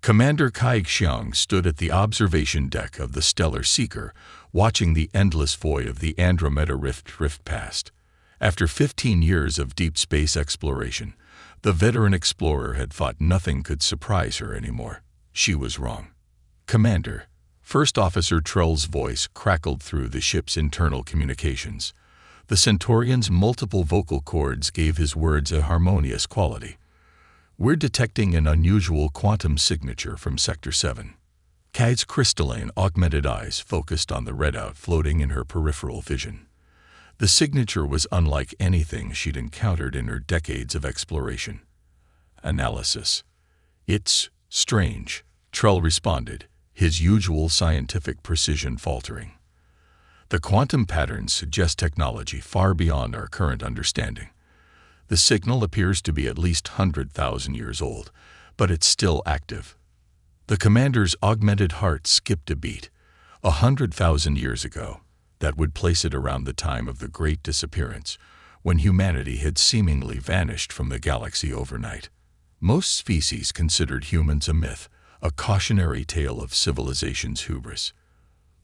Commander Kai Xiang stood at the observation deck of the Stellar Seeker, watching the endless void of the Andromeda Rift drift past. After 15 years of deep space exploration, the veteran explorer had thought nothing could surprise her anymore. She was wrong. "Commander," First Officer Trell's voice crackled through the ship's internal communications. The Centaurian's multiple vocal cords gave his words a harmonious quality. "We're detecting an unusual quantum signature from Sector 7. Kai's crystalline, augmented eyes focused on the readout floating in her peripheral vision. The signature was unlike anything she'd encountered in her decades of exploration. Analysis. "It's strange," Trell responded, his usual scientific precision faltering. "The quantum patterns suggest technology far beyond our current understanding. The signal appears to be at least 100,000 years old, but it's still active." The commander's augmented heart skipped a beat. 100,000 years ago. That would place it around the time of the Great Disappearance, when humanity had seemingly vanished from the galaxy overnight. Most species considered humans a myth, a cautionary tale of civilization's hubris.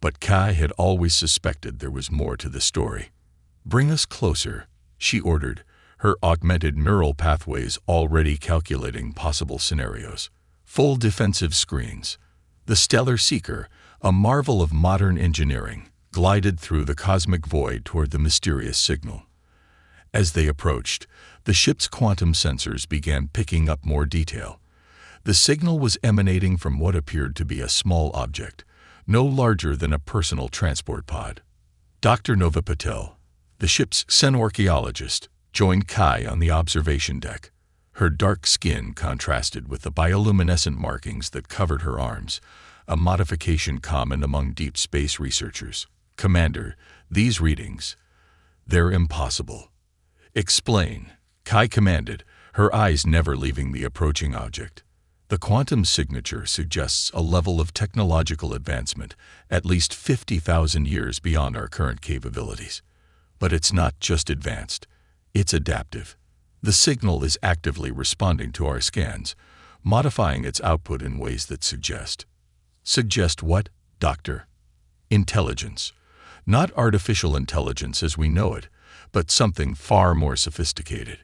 But Kai had always suspected there was more to the story. "Bring us closer," she ordered, her augmented neural pathways already calculating possible scenarios. Full defensive screens. The Stellar Seeker, a marvel of modern engineering, glided through the cosmic void toward the mysterious signal. As they approached, the ship's quantum sensors began picking up more detail. The signal was emanating from what appeared to be a small object, no larger than a personal transport pod. Dr. Nova Patel, the ship's xenorchaeologist, joined Kai on the observation deck. Her dark skin contrasted with the bioluminescent markings that covered her arms, a modification common among deep space researchers. "Commander, these readings, they're impossible." "Explain," Kai commanded, her eyes never leaving the approaching object. "The quantum signature suggests a level of technological advancement at least 50,000 years beyond our current capabilities. But it's not just advanced, it's adaptive. The signal is actively responding to our scans, modifying its output in ways that suggest." "Suggest what, Doctor?" "Intelligence. Not artificial intelligence as we know it, but something far more sophisticated.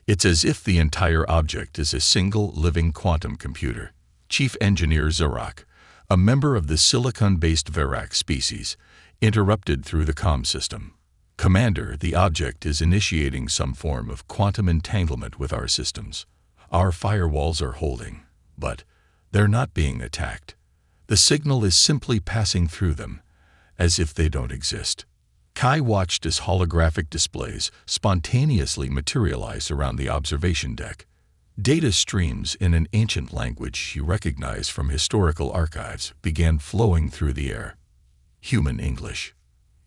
It's as if the entire object is a single living quantum computer." Chief Engineer Zarak, a member of the silicon-based Verak species, interrupted through the comm system. "Commander, the object is initiating some form of quantum entanglement with our systems. Our firewalls are holding, but they're not being attacked. The signal is simply passing through them, as if they don't exist." Kai watched as holographic displays spontaneously materialize around the observation deck. Data streams in an ancient language she recognized from historical archives began flowing through the air. Human English.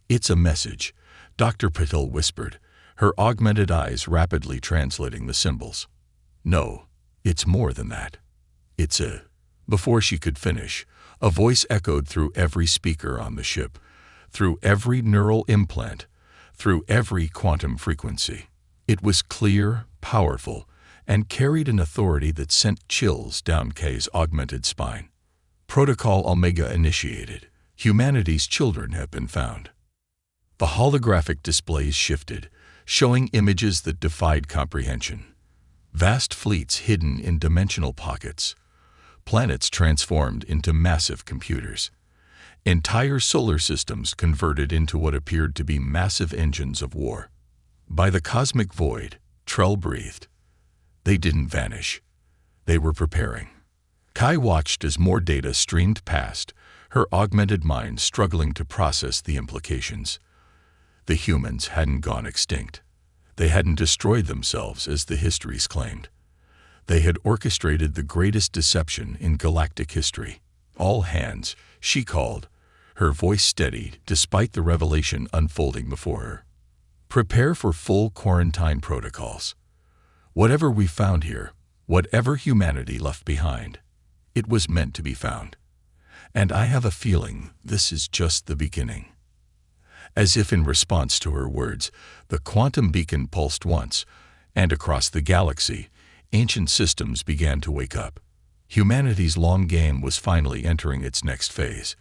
"It's a message," Dr. Patel whispered, her augmented eyes rapidly translating the symbols. "No, it's more than that. It's a..." Before she could finish, a voice echoed through every speaker on the ship, through every neural implant, through every quantum frequency. It was clear, powerful, and carried an authority that sent chills down Kay's augmented spine. "Protocol Omega initiated. Humanity's children have been found." The holographic displays shifted, showing images that defied comprehension. Vast fleets hidden in dimensional pockets. Planets transformed into massive computers. Entire solar systems converted into what appeared to be massive engines of war. By the cosmic void, Trell breathed. They didn't vanish. They were preparing. Kai watched as more data streamed past, her augmented mind struggling to process the implications. The humans hadn't gone extinct. They hadn't destroyed themselves as the histories claimed. They had orchestrated the greatest deception in galactic history. "All hands," she called, her voice steadied despite the revelation unfolding before her. "Prepare for full quarantine protocols. Whatever we found here, whatever humanity left behind, it was meant to be found. And I have a feeling this is just the beginning." As if in response to her words, the quantum beacon pulsed once, and across the galaxy, ancient systems began to wake up. Humanity's long game was finally entering its next phase,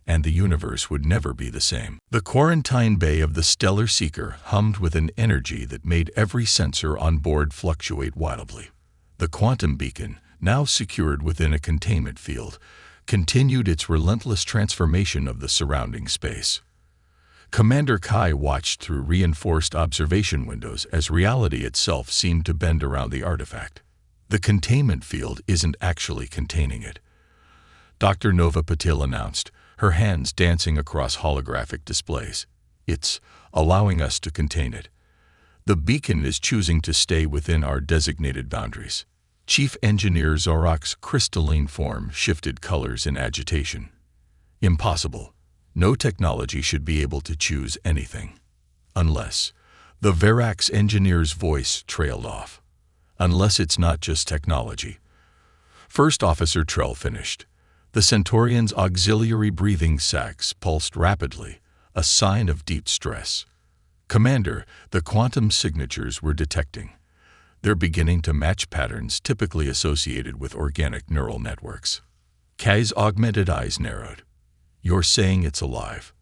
and the universe would never be the same. The quarantine bay of the Stellar Seeker hummed with an energy that made every sensor on board fluctuate wildly. The quantum beacon, now secured within a containment field, continued its relentless transformation of the surrounding space. Commander Kai watched through reinforced observation windows as reality itself seemed to bend around the artifact. The containment field isn't actually containing it, Dr. Nova Patil announced, her hands dancing across holographic displays. It's allowing us to contain it. The beacon is choosing to stay within our designated boundaries. Chief Engineer Zorak's crystalline form shifted colors in agitation. Impossible. No technology should be able to choose anything. Unless. The Verax engineer's voice trailed off. Unless it's not just technology. First Officer Trell finished. The Centaurian's auxiliary breathing sacs pulsed rapidly, a sign of deep stress. Commander, the quantum signatures we're detecting. They're beginning to match patterns typically associated with organic neural networks. Kai's augmented eyes narrowed. You're saying it's alive.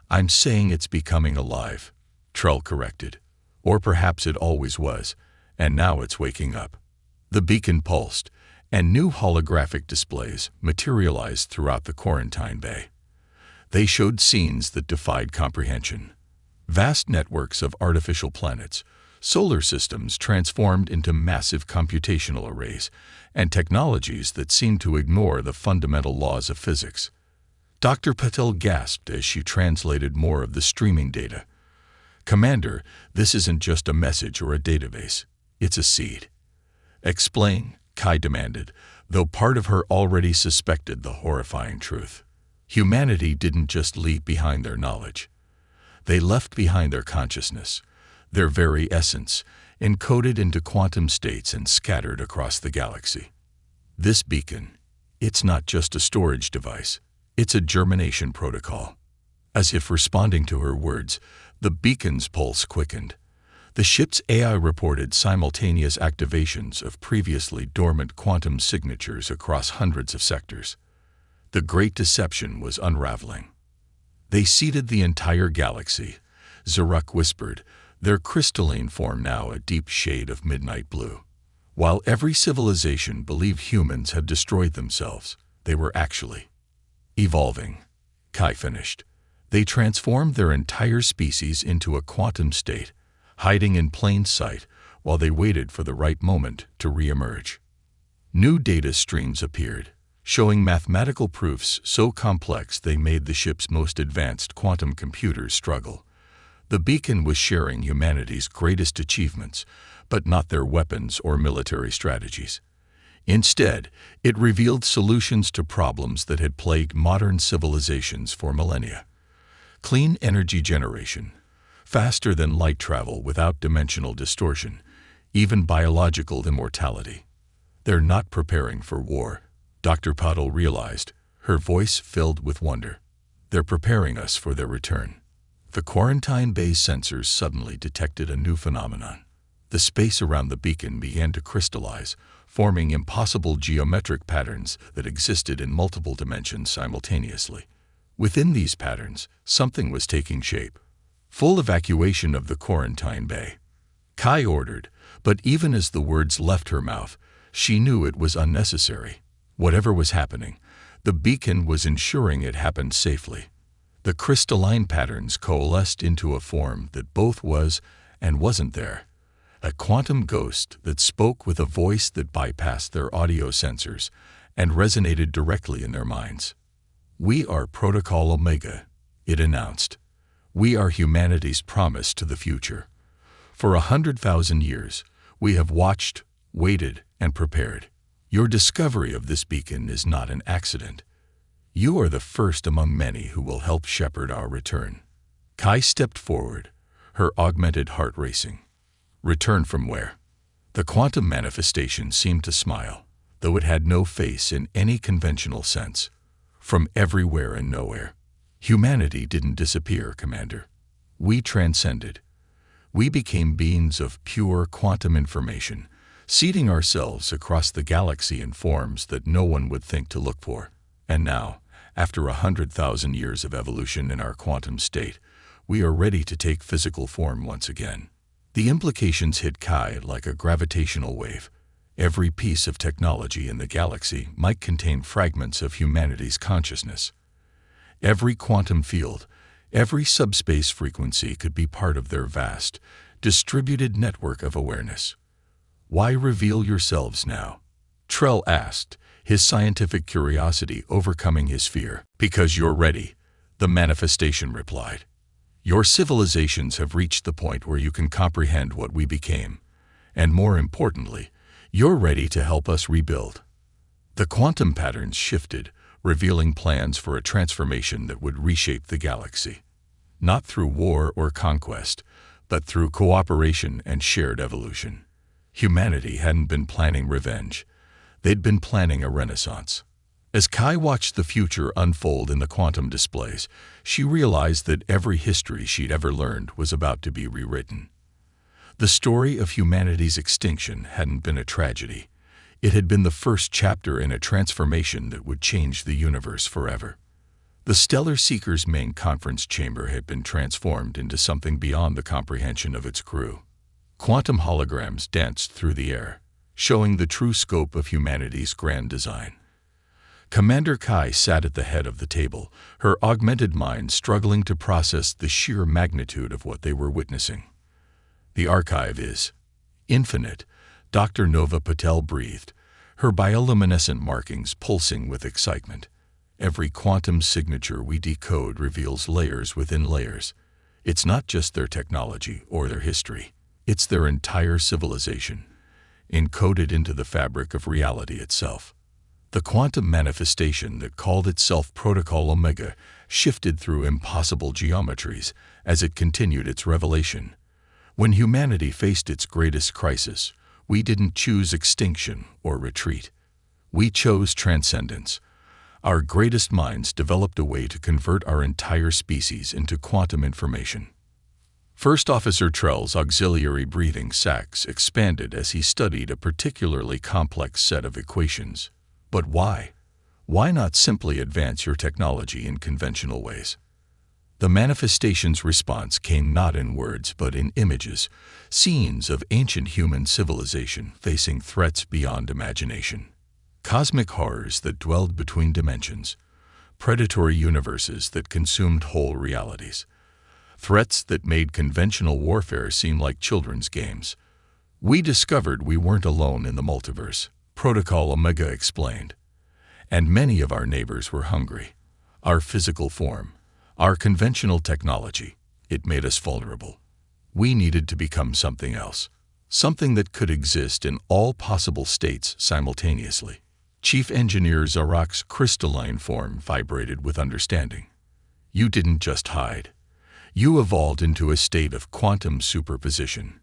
I'm saying it's becoming alive, Trell corrected. Or perhaps it always was, and now it's waking up. The beacon pulsed, and new holographic displays materialized throughout the quarantine bay. They showed scenes that defied comprehension. Vast networks of artificial planets, solar systems transformed into massive computational arrays, and technologies that seemed to ignore the fundamental laws of physics. Dr. Patel gasped as she translated more of the streaming data. Commander, this isn't just a message or a database. It's a seed. Explain, Kai demanded, though part of her already suspected the horrifying truth. Humanity didn't just leave behind their knowledge. They left behind their consciousness, their very essence, encoded into quantum states and scattered across the galaxy. This beacon, it's not just a storage device, it's a germination protocol. As if responding to her words, the beacon's pulse quickened. The ship's AI reported simultaneous activations of previously dormant quantum signatures across hundreds of sectors. The great deception was unraveling. They seeded the entire galaxy, Zarak whispered, their crystalline form now a deep shade of midnight blue. While every civilization believed humans had destroyed themselves, they were actually evolving, Kai finished. They transformed their entire species into a quantum state, hiding in plain sight while they waited for the right moment to reemerge. New data streams appeared, showing mathematical proofs so complex they made the ship's most advanced quantum computers struggle. The beacon was sharing humanity's greatest achievements, but not their weapons or military strategies. Instead, it revealed solutions to problems that had plagued modern civilizations for millennia. Clean energy generation, faster than light travel without dimensional distortion, even biological immortality. They're not preparing for war, Dr. Patil realized, her voice filled with wonder. They're preparing us for their return. The quarantine bay sensors suddenly detected a new phenomenon. The space around the beacon began to crystallize, forming impossible geometric patterns that existed in multiple dimensions simultaneously. Within these patterns, something was taking shape. Full evacuation of the quarantine bay, Kai ordered, but even as the words left her mouth, she knew it was unnecessary. Whatever was happening, the beacon was ensuring it happened safely. The crystalline patterns coalesced into a form that both was and wasn't there. A quantum ghost that spoke with a voice that bypassed their audio sensors and resonated directly in their minds. We are Protocol Omega, it announced. We are humanity's promise to the future. For 100,000 years, we have watched, waited, and prepared. Your discovery of this beacon is not an accident. You are the first among many who will help shepherd our return. Kai stepped forward, her augmented heart racing. Return from where? The quantum manifestation seemed to smile, though it had no face in any conventional sense. From everywhere and nowhere. Humanity didn't disappear, Commander. We transcended. We became beings of pure quantum information, seeding ourselves across the galaxy in forms that no one would think to look for. And now, after 100,000 years of evolution in our quantum state, we are ready to take physical form once again. The implications hit Kai like a gravitational wave. Every piece of technology in the galaxy might contain fragments of humanity's consciousness. Every quantum field, every subspace frequency could be part of their vast, distributed network of awareness. Why reveal yourselves now? Trell asked, his scientific curiosity overcoming his fear. Because you're ready, the manifestation replied. Your civilizations have reached the point where you can comprehend what we became, and more importantly, you're ready to help us rebuild. The quantum patterns shifted, revealing plans for a transformation that would reshape the galaxy. Not through war or conquest, but through cooperation and shared evolution. Humanity hadn't been planning revenge. They'd been planning a renaissance. As Kai watched the future unfold in the quantum displays, she realized that every history she'd ever learned was about to be rewritten. The story of humanity's extinction hadn't been a tragedy. It had been the first chapter in a transformation that would change the universe forever. The Stellar Seeker's main conference chamber had been transformed into something beyond the comprehension of its crew. Quantum holograms danced through the air, showing the true scope of humanity's grand design. Commander Kai sat at the head of the table, her augmented mind struggling to process the sheer magnitude of what they were witnessing. The archive is infinite, Dr. Nova Patel breathed, her bioluminescent markings pulsing with excitement. Every quantum signature we decode reveals layers within layers. It's not just their technology or their history. It's their entire civilization, encoded into the fabric of reality itself. The quantum manifestation that called itself Protocol Omega shifted through impossible geometries as it continued its revelation. When humanity faced its greatest crisis, we didn't choose extinction or retreat. We chose transcendence. Our greatest minds developed a way to convert our entire species into quantum information. First Officer Trell's auxiliary breathing sacs expanded as he studied a particularly complex set of equations. But why? Why not simply advance your technology in conventional ways? The manifestation's response came not in words but in images, scenes of ancient human civilization facing threats beyond imagination. Cosmic horrors that dwelled between dimensions, predatory universes that consumed whole realities, threats that made conventional warfare seem like children's games. We discovered we weren't alone in the multiverse, Protocol Omega explained. And many of our neighbors were hungry. Our physical form, our conventional technology, it made us vulnerable. We needed to become something else, something that could exist in all possible states simultaneously. Chief Engineer Zarak's crystalline form vibrated with understanding. You didn't just hide. You evolved into a state of quantum superposition.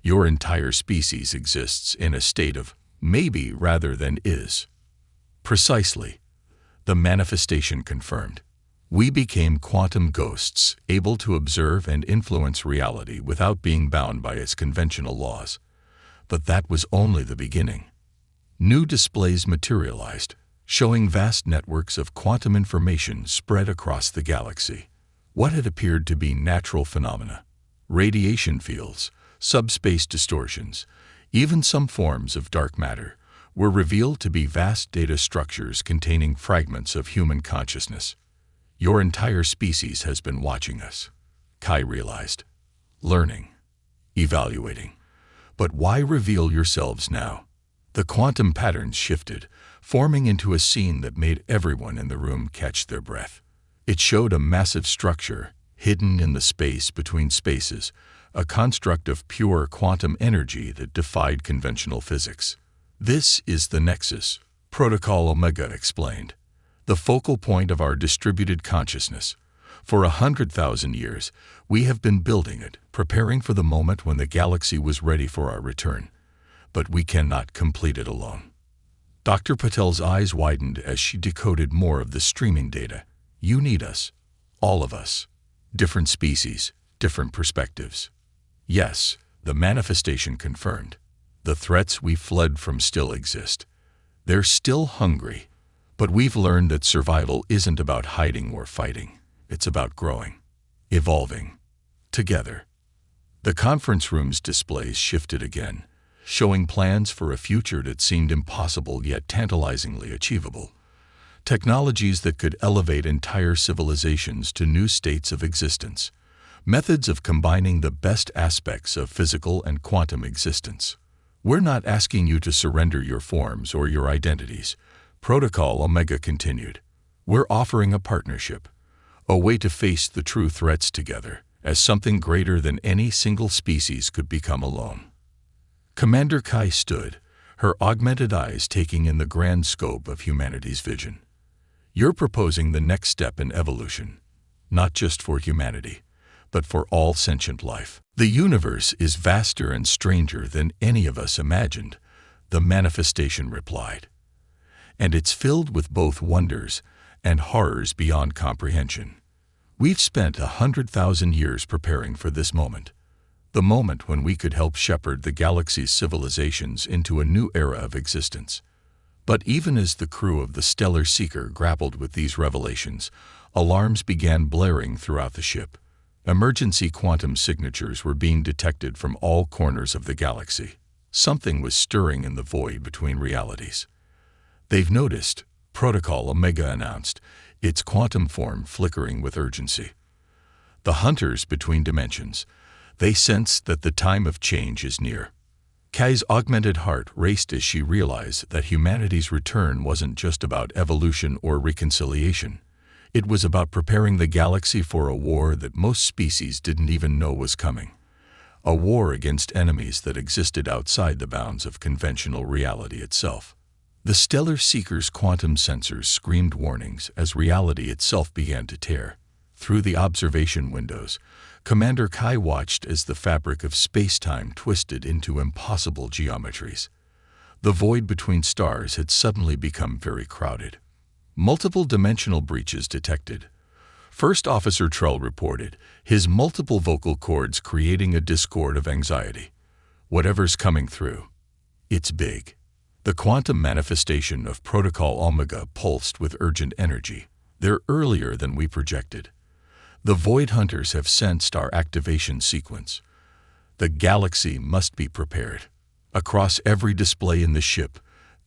Your entire species exists in a state of maybe rather than is. Precisely. The manifestation confirmed. We became quantum ghosts, able to observe and influence reality without being bound by its conventional laws. But that was only the beginning. New displays materialized, showing vast networks of quantum information spread across the galaxy. What had appeared to be natural phenomena, radiation fields, subspace distortions, even some forms of dark matter, were revealed to be vast data structures containing fragments of human consciousness. Your entire species has been watching us, Kai realized. Learning, evaluating. But why reveal yourselves now? The quantum patterns shifted, forming into a scene that made everyone in the room catch their breath. It showed a massive structure, hidden in the space between spaces, a construct of pure quantum energy that defied conventional physics. This is the Nexus, Protocol Omega explained, the focal point of our distributed consciousness. For 100,000 years, we have been building it, preparing for the moment when the galaxy was ready for our return. But we cannot complete it alone. Dr. Patel's eyes widened as she decoded more of the streaming data. You need us, all of us. Different species, different perspectives. Yes, the manifestation confirmed. The threats we fled from still exist. They're still hungry, but we've learned that survival isn't about hiding or fighting. It's about growing, evolving, together. The conference room's displays shifted again, showing plans for a future that seemed impossible yet tantalizingly achievable. Technologies that could elevate entire civilizations to new states of existence. Methods of combining the best aspects of physical and quantum existence. We're not asking you to surrender your forms or your identities, Protocol Omega continued. We're offering a partnership, a way to face the true threats together, as something greater than any single species could become alone. Commander Kai stood, her augmented eyes taking in the grand scope of humanity's vision. You're proposing the next step in evolution, not just for humanity, but for all sentient life. The universe is vaster and stranger than any of us imagined, the manifestation replied. And it's filled with both wonders and horrors beyond comprehension. We've spent 100,000 years preparing for this moment, the moment when we could help shepherd the galaxy's civilizations into a new era of existence. But even as the crew of the Stellar Seeker grappled with these revelations, alarms began blaring throughout the ship. Emergency quantum signatures were being detected from all corners of the galaxy. Something was stirring in the void between realities. They've noticed, Protocol Omega announced, its quantum form flickering with urgency. The hunters between dimensions, they sensed that the time of change is near. Kai's augmented heart raced as she realized that humanity's return wasn't just about evolution or reconciliation. It was about preparing the galaxy for a war that most species didn't even know was coming. A war against enemies that existed outside the bounds of conventional reality itself. The Stellar Seeker's quantum sensors screamed warnings as reality itself began to tear. Through the observation windows, Commander Kai watched as the fabric of space-time twisted into impossible geometries. The void between stars had suddenly become very crowded. Multiple dimensional breaches detected. First Officer Trell reported, his multiple vocal cords creating a discord of anxiety. Whatever's coming through, it's big. The quantum manifestation of Protocol Omega pulsed with urgent energy. They're earlier than we projected. The Void Hunters have sensed our activation sequence. The galaxy must be prepared. Across every display in the ship,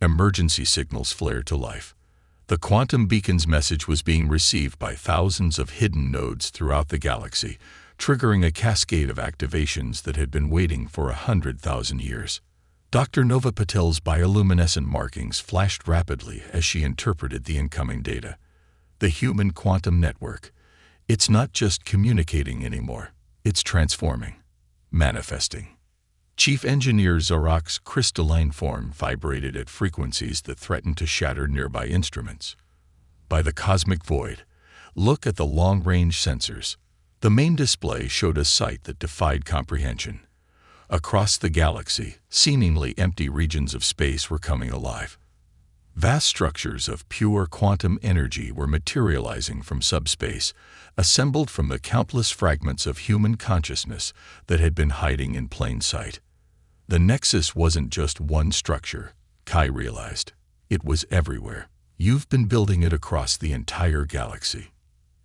emergency signals flared to life. The quantum beacon's message was being received by thousands of hidden nodes throughout the galaxy, triggering a cascade of activations that had been waiting for 100,000 years. Dr. Nova Patel's bioluminescent markings flashed rapidly as she interpreted the incoming data. The human quantum network. It's not just communicating anymore. It's transforming, manifesting. Chief Engineer Zarok's crystalline form vibrated at frequencies that threatened to shatter nearby instruments. By the cosmic void, look at the long-range sensors. The main display showed a sight that defied comprehension. Across the galaxy, seemingly empty regions of space were coming alive. Vast structures of pure quantum energy were materializing from subspace, assembled from the countless fragments of human consciousness that had been hiding in plain sight. The nexus wasn't just one structure, Kai realized. It was everywhere. You've been building it across the entire galaxy.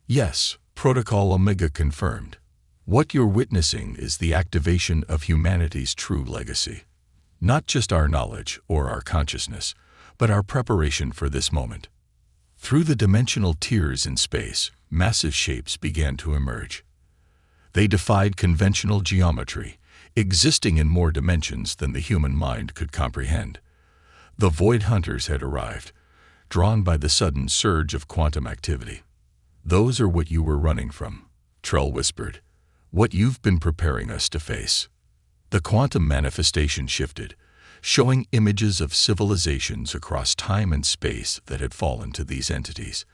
Yes, Protocol Omega confirmed. What you're witnessing is the activation of humanity's true legacy. Not just our knowledge or our consciousness, but our preparation for this moment. Through the dimensional tiers in space, massive shapes began to emerge. They defied conventional geometry, existing in more dimensions than the human mind could comprehend. The Void Hunters had arrived, drawn by the sudden surge of quantum activity. Those are what you were running from, Trell whispered. What you've been preparing us to face. The quantum manifestation shifted, showing images of civilizations across time and space that had fallen to these entities.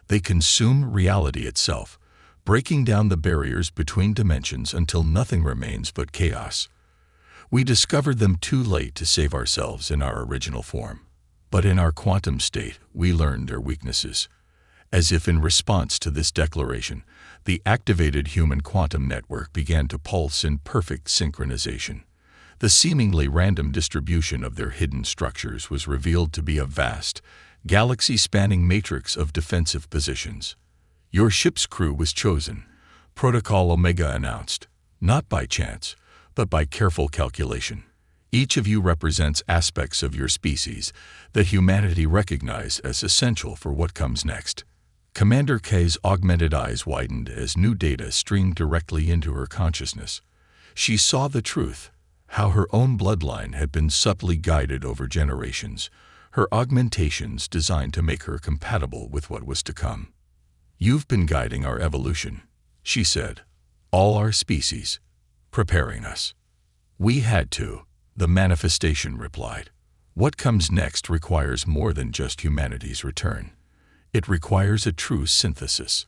They consume reality itself, breaking down the barriers between dimensions until nothing remains but chaos. We discovered them too late to save ourselves in our original form. But in our quantum state, we learned their weaknesses. As if in response to this declaration, the activated human quantum network began to pulse in perfect synchronization. The seemingly random distribution of their hidden structures was revealed to be a vast, galaxy-spanning matrix of defensive positions. "Your ship's crew was chosen," Protocol Omega announced, "not by chance, but by careful calculation. Each of you represents aspects of your species that humanity recognized as essential for what comes next." Commander K's augmented eyes widened as new data streamed directly into her consciousness. She saw the truth, how her own bloodline had been subtly guided over generations, her augmentations designed to make her compatible with what was to come. "You've been guiding our evolution," she said. "All our species, preparing us." "We had to," the manifestation replied. "What comes next requires more than just humanity's return. It requires a true synthesis,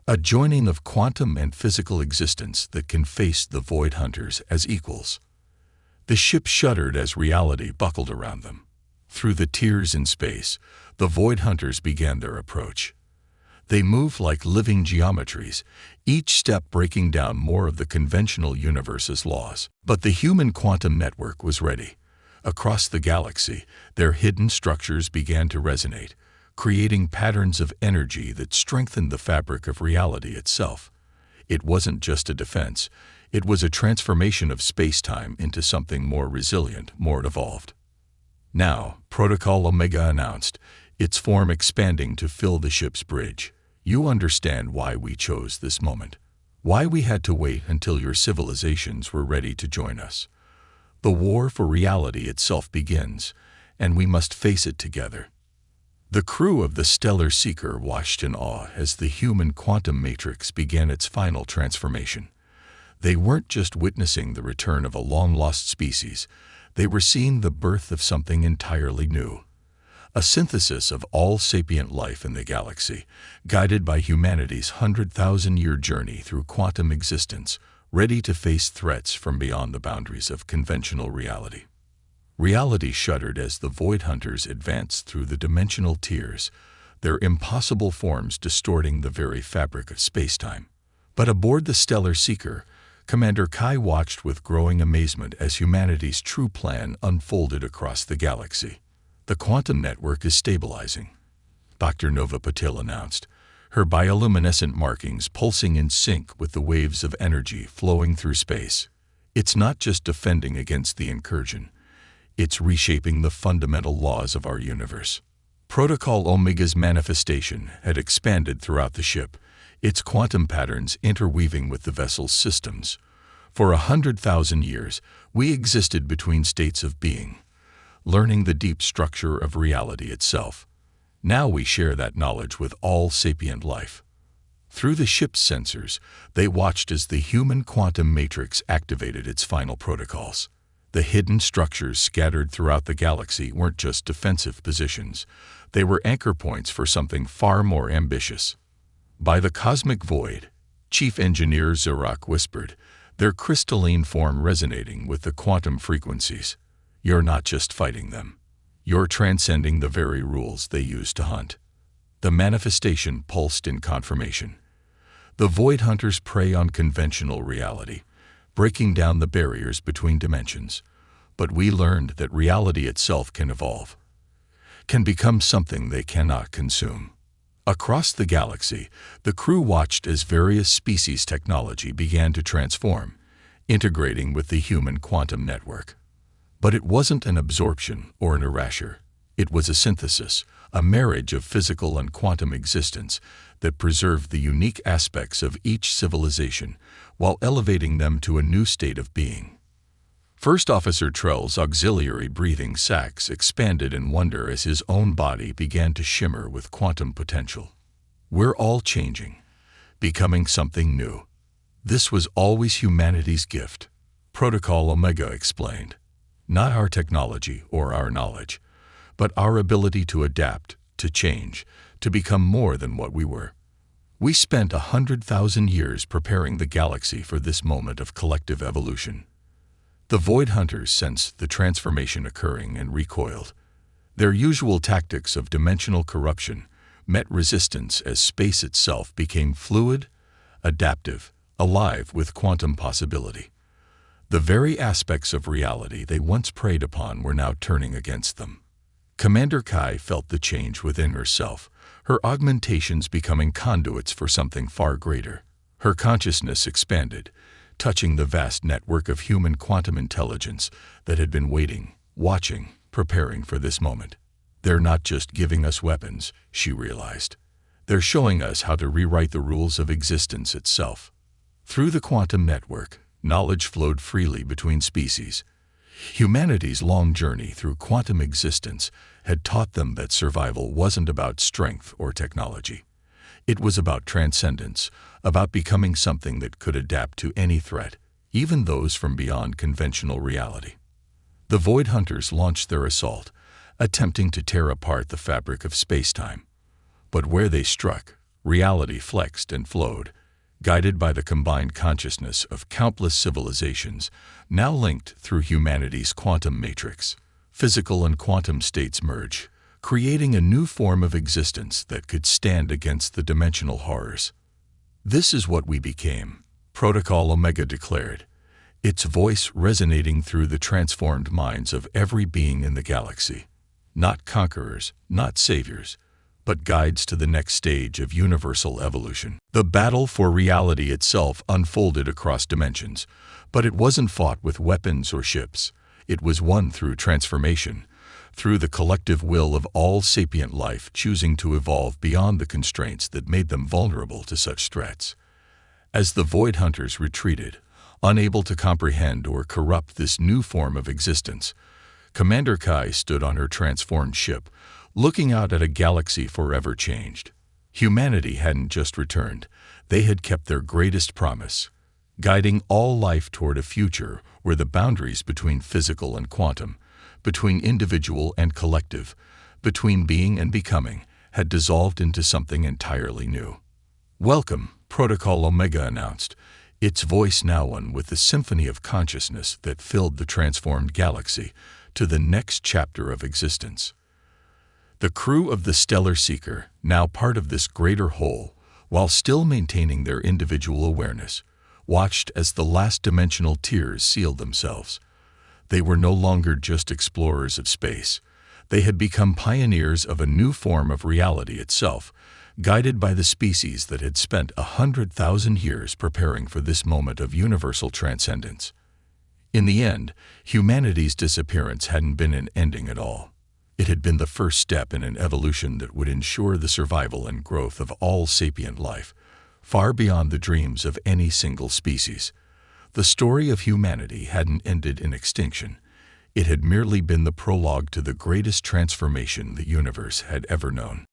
a joining of quantum and physical existence that can face the Void Hunters as equals." The ship shuddered as reality buckled around them. Through the tears in space, the Void Hunters began their approach. They moved like living geometries, each step breaking down more of the conventional universe's laws. But the human quantum network was ready. Across the galaxy, their hidden structures began to resonate, creating patterns of energy that strengthened the fabric of reality itself. It wasn't just a defense, it was a transformation of space-time into something more resilient, more evolved. "Now," Protocol Omega announced, its form expanding to fill the ship's bridge, "you understand why we chose this moment, why we had to wait until your civilizations were ready to join us. The war for reality itself begins, and we must face it together." The crew of the Stellar Seeker watched in awe as the human quantum matrix began its final transformation. They weren't just witnessing the return of a long-lost species, they were seeing the birth of something entirely new. A synthesis of all sapient life in the galaxy, guided by humanity's 100,000-year journey through quantum existence, ready to face threats from beyond the boundaries of conventional reality. Reality shuddered as the Void Hunters advanced through the dimensional tiers, their impossible forms distorting the very fabric of spacetime. But aboard the Stellar Seeker, Commander Kai watched with growing amazement as humanity's true plan unfolded across the galaxy. "The quantum network is stabilizing," Dr. Nova Patil announced, her bioluminescent markings pulsing in sync with the waves of energy flowing through space. "It's not just defending against the incursion, it's reshaping the fundamental laws of our universe." Protocol Omega's manifestation had expanded throughout the ship, its quantum patterns interweaving with the vessel's systems. For 100,000 years, we existed between states of being, learning the deep structure of reality itself. Now we share that knowledge with all sapient life. Through the ship's sensors, they watched as the human quantum matrix activated its final protocols. The hidden structures scattered throughout the galaxy weren't just defensive positions, they were anchor points for something far more ambitious. "By the cosmic void," Chief Engineer Zorak whispered, their crystalline form resonating with the quantum frequencies. "You're not just fighting them. You're transcending the very rules they use to hunt." The manifestation pulsed in confirmation. The Void Hunters prey on conventional reality, breaking down the barriers between dimensions. But we learned that reality itself can evolve, can become something they cannot consume. Across the galaxy, the crew watched as various species' technology began to transform, integrating with the human quantum network. But it wasn't an absorption or an erasure. It was a synthesis, a marriage of physical and quantum existence that preserved the unique aspects of each civilization while elevating them to a new state of being. First Officer Trell's auxiliary breathing sacs expanded in wonder as his own body began to shimmer with quantum potential. "We're all changing, becoming something new. This was always humanity's gift," Protocol Omega explained. "Not our technology or our knowledge, but our ability to adapt, to change, to become more than what we were. We spent 100,000 years preparing the galaxy for this moment of collective evolution." The Void Hunters sensed the transformation occurring and recoiled. Their usual tactics of dimensional corruption met resistance as space itself became fluid, adaptive, alive with quantum possibility. The very aspects of reality they once preyed upon were now turning against them. Commander Kai felt the change within herself, her augmentations becoming conduits for something far greater. Her consciousness expanded, touching the vast network of human quantum intelligence that had been waiting, watching, preparing for this moment. They're not just giving us weapons, she realized. They're showing us how to rewrite the rules of existence itself. Through the quantum network, knowledge flowed freely between species. Humanity's long journey through quantum existence had taught them that survival wasn't about strength or technology. It was about transcendence, about becoming something that could adapt to any threat, even those from beyond conventional reality. The Void Hunters launched their assault, attempting to tear apart the fabric of space-time. But where they struck, reality flexed and flowed, guided by the combined consciousness of countless civilizations, now linked through humanity's quantum matrix. Physical and quantum states merge, creating a new form of existence that could stand against the dimensional horrors. "This is what we became," Protocol Omega declared, its voice resonating through the transformed minds of every being in the galaxy. Not conquerors, not saviors, but guides to the next stage of universal evolution. The battle for reality itself unfolded across dimensions, but it wasn't fought with weapons or ships. It was won through transformation, through the collective will of all sapient life choosing to evolve beyond the constraints that made them vulnerable to such threats. As the Void Hunters retreated, unable to comprehend or corrupt this new form of existence, Commander Kai stood on her transformed ship, looking out at a galaxy forever changed. Humanity hadn't just returned, they had kept their greatest promise, guiding all life toward a future where the boundaries between physical and quantum, between individual and collective, between being and becoming, had dissolved into something entirely new. "Welcome," Protocol Omega announced, its voice now one with the symphony of consciousness that filled the transformed galaxy, to the next chapter of existence. The crew of the Stellar Seeker, now part of this greater whole, while still maintaining their individual awareness, watched as the last dimensional tiers sealed themselves. They were no longer just explorers of space. They had become pioneers of a new form of reality itself, guided by the species that had spent 100,000 years preparing for this moment of universal transcendence. In the end, humanity's disappearance hadn't been an ending at all. It had been the first step in an evolution that would ensure the survival and growth of all sapient life, far beyond the dreams of any single species. The story of humanity hadn't ended in extinction. It had merely been the prologue to the greatest transformation the universe had ever known.